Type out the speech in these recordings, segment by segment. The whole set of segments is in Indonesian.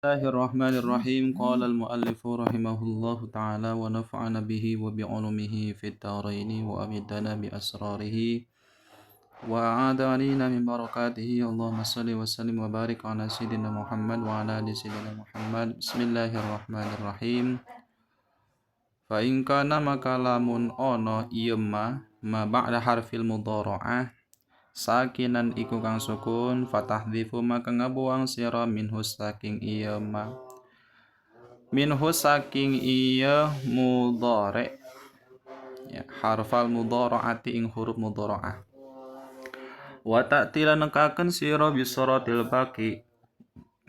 Bismillahirrahmanirrahim. Qala al-muallif rahimahullahu ta'ala wa nafa'ana bihi wa bi'ulumihi fid dharaini wa amidana bi asrarihi wa a'adana min barakatihi. Allahumma salli wa sallim wa barik ala sayyidina Muhammad wa ala ali sayyidina Muhammad. Bismillahirrahmanirrahim. Fa in kana makalamun ono iyemma ma ba'da harfil mudhara'ah sakinan iku kang sukun fatahdzifu maka ngabuang sira minhu saking iya ma minhu saking iya mudhari ya harfal mudharaati ing huruf mudharaah wa ta'tila nekaken sira bisaratil baqi.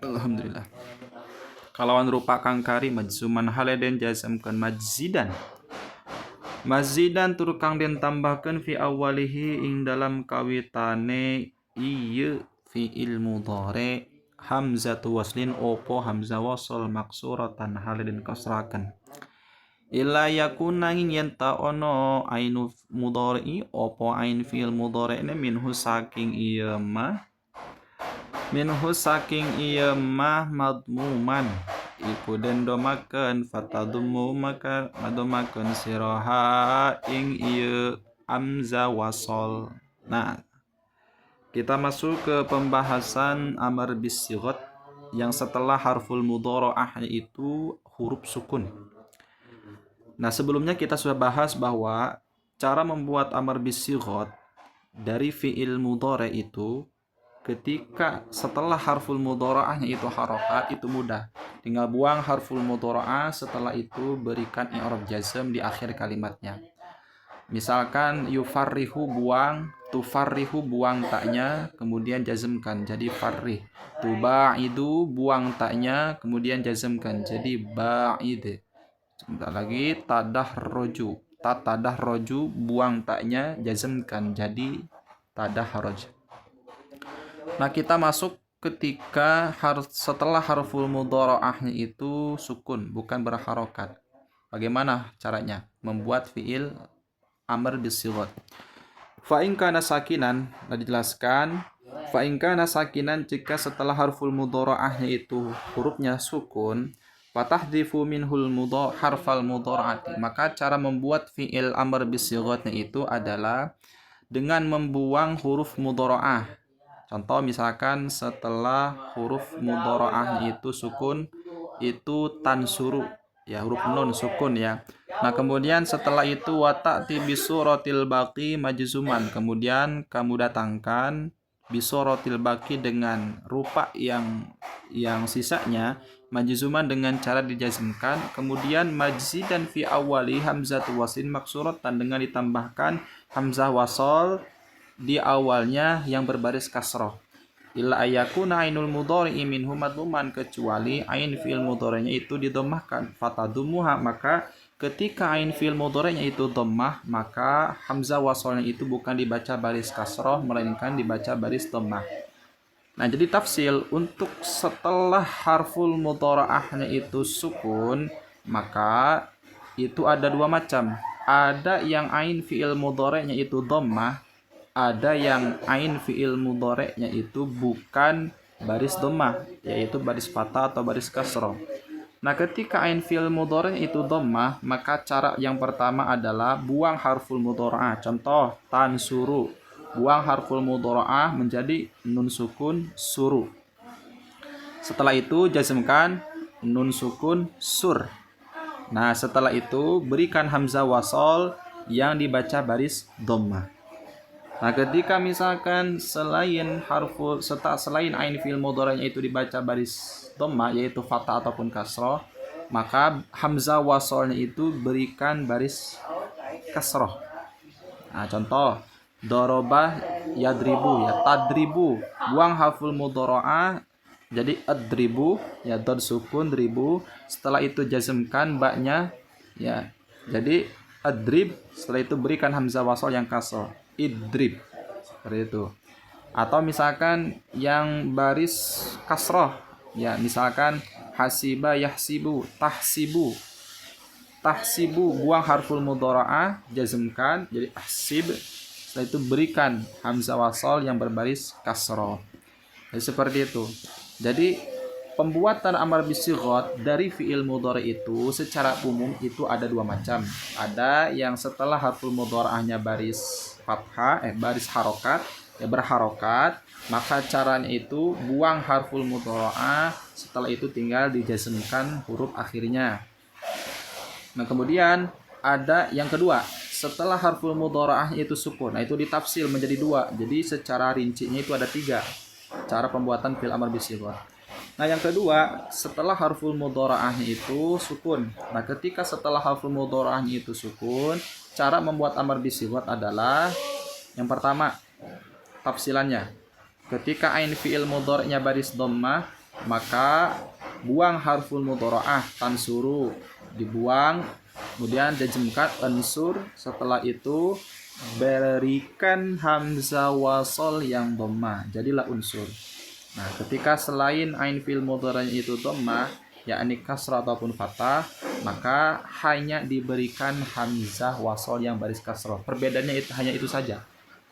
Alhamdulillah kalawan rupa kang kari majzuman haleden jazamkeun Mazidan tur kang den tambahkeun fi awalihi ing dalam kawitane ieu fi'il mudhari hamzatu waslin opo hamzah wasl maksuratan hale den kasraken illa yakun nanging yen ta ono ainu mudhari opo ain fi'il mudhari ne minhu saking ieu mah madmuman iku den domakeun fatadummu maka madomakeun siraha ing ieu hamzah wasol. Nah, kita masuk ke pembahasan amar bisighat yang setelah harful mudharaah itu huruf sukun. Nah, sebelumnya kita sudah bahas bahwa cara membuat amar bisighat dari fi'il mudhari itu ketika setelah harful mudharaahnya itu harokat itu mudah. Tinggal buang harful mudharaah, setelah itu berikan i'rab jazm di akhir kalimatnya. Misalkan yufarrihu buang, tufarrihu buang taknya, kemudian jazmkan jadi farrih. Tubaidu buang taknya, kemudian jazmkan jadi ba'id. Sebentar lagi tatadahroju buang taknya, jazmkan jadi tadahroj. Nah, kita masuk ketika setelah harful mudharaahnya itu sukun, bukan berharokat. Bagaimana caranya membuat fi'il amr bisighat? Fa in kana sakinan, dijelaskan fa in kana sakinan jika setelah harful mudharaahnya itu hurufnya sukun, fatahdzifu minhul harfal mudharaati, maka cara membuat fi'il amr bisighatnya itu adalah dengan membuang huruf mudharaah. Contoh misalkan setelah huruf mudharaah itu sukun itu tansuru ya, huruf nun sukun ya. Nah, kemudian setelah itu wa ta'ti bisuratil baqi majzuman, kemudian kamu datangkan bisuratil baqi dengan rupa yang sisanya majzuman dengan cara dijazmkan, kemudian majzidan fi awali hamzatu waslin maksuratan dengan ditambahkan hamzah wasol di awalnya yang berbaris kasroh. Illa ayakuna ainul mudhari'i minhu madmuman, kecuali ain fi'il mudhari'nya itu didomahkan. Fatadumuha, maka ketika ain fi'il mudhari'nya itu dhammah, maka hamzah wasolnya itu bukan dibaca baris kasroh melainkan dibaca baris dhammah. Nah, jadi tafsil untuk setelah harful mudharaahnya itu sukun, maka itu ada dua macam. Ada yang ain fi'il mudhari'nya itu dhammah, ada yang ain fi'il mudhari'nya itu bukan baris dhammah, yaitu baris fathah atau baris kasroh. Nah, ketika ain fi'il mudhari'nya itu dhammah, maka cara yang pertama adalah buang harful mudhari'ah. Contoh tansuru, buang harful mudhari'ah menjadi nun sukun suru. Setelah itu jazmkan nun sukun sur. Nah, setelah itu berikan hamzah wasol yang dibaca baris dhammah. Nah, ketika misalkan selain ain fi'il mudhari'nya itu dibaca baris dhammah yaitu fathah ataupun kasroh, maka hamzah wasolnya itu berikan baris kasroh. Nah, contoh doroba yadribu ya, tadribu buang harful mudhari'ah jadi adribu ya, dod sukun dribu, setelah itu jazmkan baknya ya, jadi adrib, setelah itu berikan hamzah wasol yang kasroh idrib, seperti itu. Atau misalkan yang baris kasroh ya, misalkan hasiba yahsibu, tahsibu buang harful mudharaah, jazmkan jadi ahsib, setelah itu berikan hamzah wasol yang berbaris kasroh. Jadi seperti itu. Jadi Pembuatan amar bisighat dari fi'il mudhari itu secara umum itu ada dua macam. Ada yang setelah harful mudhara'ahnya baris fathah, baris harokat, ya berharokat, maka caranya itu buang harful mudhara'ah, setelah itu tinggal dijazmkan huruf akhirnya. Nah, kemudian ada yang kedua, setelah harful mudhara'ah itu sukun. Nah, itu ditafsir menjadi dua. Jadi secara rincinya itu ada tiga cara pembuatan fi'il amar bisighat. Nah, yang kedua, setelah harful mudhara'ahnya itu sukun. Nah, ketika setelah harful mudhara'ahnya itu sukun, cara membuat amar bisighat adalah yang pertama, tafsilannya. Ketika ain fi'il mudhari'nya baris dhammah, maka buang harful mudhara'ah tansuru, dibuang, kemudian jazmkan unsur, setelah itu berikan hamzah wasol yang dhammah, jadilah unsur. Nah, ketika selain ain fi'il mudhari'nya itu dhammah, yakni kasrah ataupun fathah, maka hanya diberikan hamzah wasol yang baris kasrah. Perbedaannya itu hanya itu saja.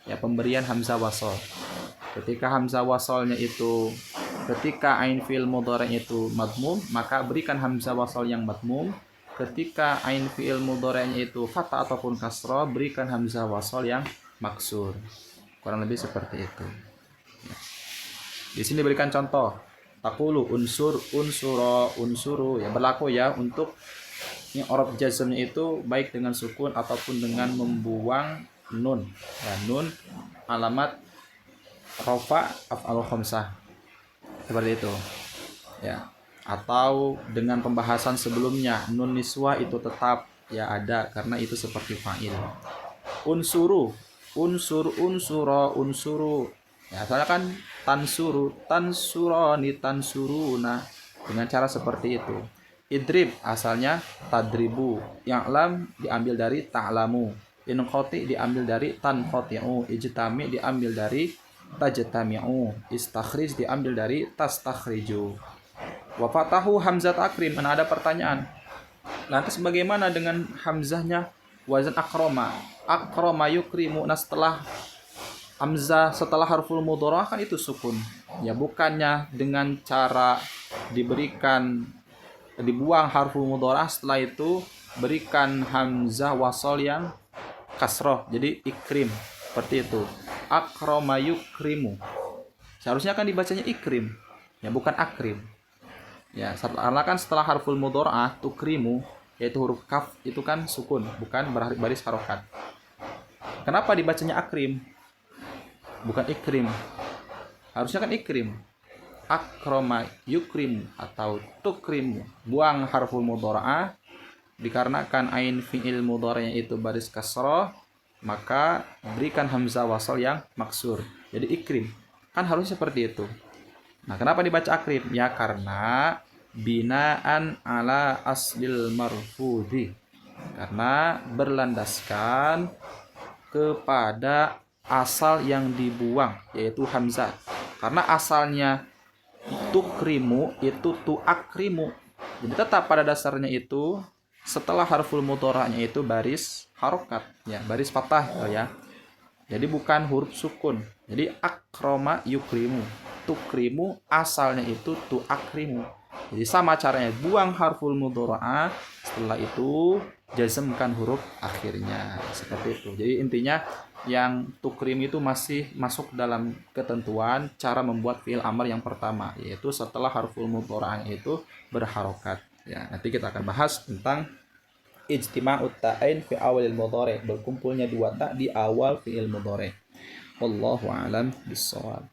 Ya, pemberian hamzah wasol. Ketika hamzah wasolnya itu, ketika ain fi'il mudhari' itu madmum, maka berikan hamzah wasol yang madmum. Ketika ain fi'il mudhari'nya itu fathah ataupun kasrah, berikan hamzah wasol yang maksur. Kurang lebih seperti itu. Ya. Di sini berikan contoh. Taqulu unsur, unsuro, unsuru, ya berlaku ya untuk yang huruf jazmnya itu baik dengan sukun ataupun dengan membuang nun. Ya, nun alamat rafa af'al khamsah. Seperti itu. Ya. Atau dengan pembahasan sebelumnya, nun niswah itu tetap ya ada karena itu seperti fa'il. Unsuru, unsur, unsuro, unsuru. Ya, soalnya kan tansuru, tansuroni, tansuruna, dengan cara seperti itu. Idrib asalnya tadribu, ya'lam diambil dari ta'lamu, inqati diambil dari tanqati'u, ijtami diambil dari tajtami'u, istakhrij diambil dari tastakhriju. Wa fatahu hamzah takrim. Nah, ada pertanyaan. Lantas bagaimana dengan hamzahnya wazan akroma? Akroma yukrimu. Nah, setelah hamzah setelah harful mudhara'ah kan itu sukun. Ya, bukannya dengan cara dibuang harful mudhara'ah, setelah itu berikan hamzah wasol yang kasroh. Jadi ikrim. Seperti itu. Akroma yukrimu. Seharusnya kan dibacanya ikrim. Ya, bukan akrim. Ya, karena kan setelah harful mudhara'ah tukrimu, yaitu huruf kaf itu kan sukun, bukan baris harokat. Kenapa dibacanya akrim? Bukan ikrim. Harusnya kan ikrim. Akroma yukrim atau tukrimu. Buang harful mudhara'ah, dikarenakan ain fi'il mudhari'nya itu baris kasrah, maka berikan hamzah wasal yang maksur. Jadi ikrim. Kan harusnya seperti itu. Nah, kenapa dibaca akrim? Ya, karena binaan ala aslil marfudhi. Karena berlandaskan kepada asal yang dibuang, yaitu hamzah. Karena asalnya tukrimu itu tuakrimu. Jadi tetap pada dasarnya itu setelah harful mudhara'nya itu baris harokat, ya, baris fathah ya. Jadi bukan huruf sukun. Jadi akroma yukrimu. Tukrimu asalnya itu tuakrimu. Jadi sama caranya, buang harful mudhara'ah, setelah itu jazmkan huruf akhirnya. Seperti itu. Jadi intinya yang tukrim itu masih masuk dalam ketentuan cara membuat fi'il amr yang pertama, yaitu setelah harful mudhara'ah itu berharokat. Ya, nanti kita akan bahas tentang ijtima'ut ta'ain fi awalil mudhari', berkumpulnya dua ta di awal fi'il mudhari'. Wallahu a'lam bissawab.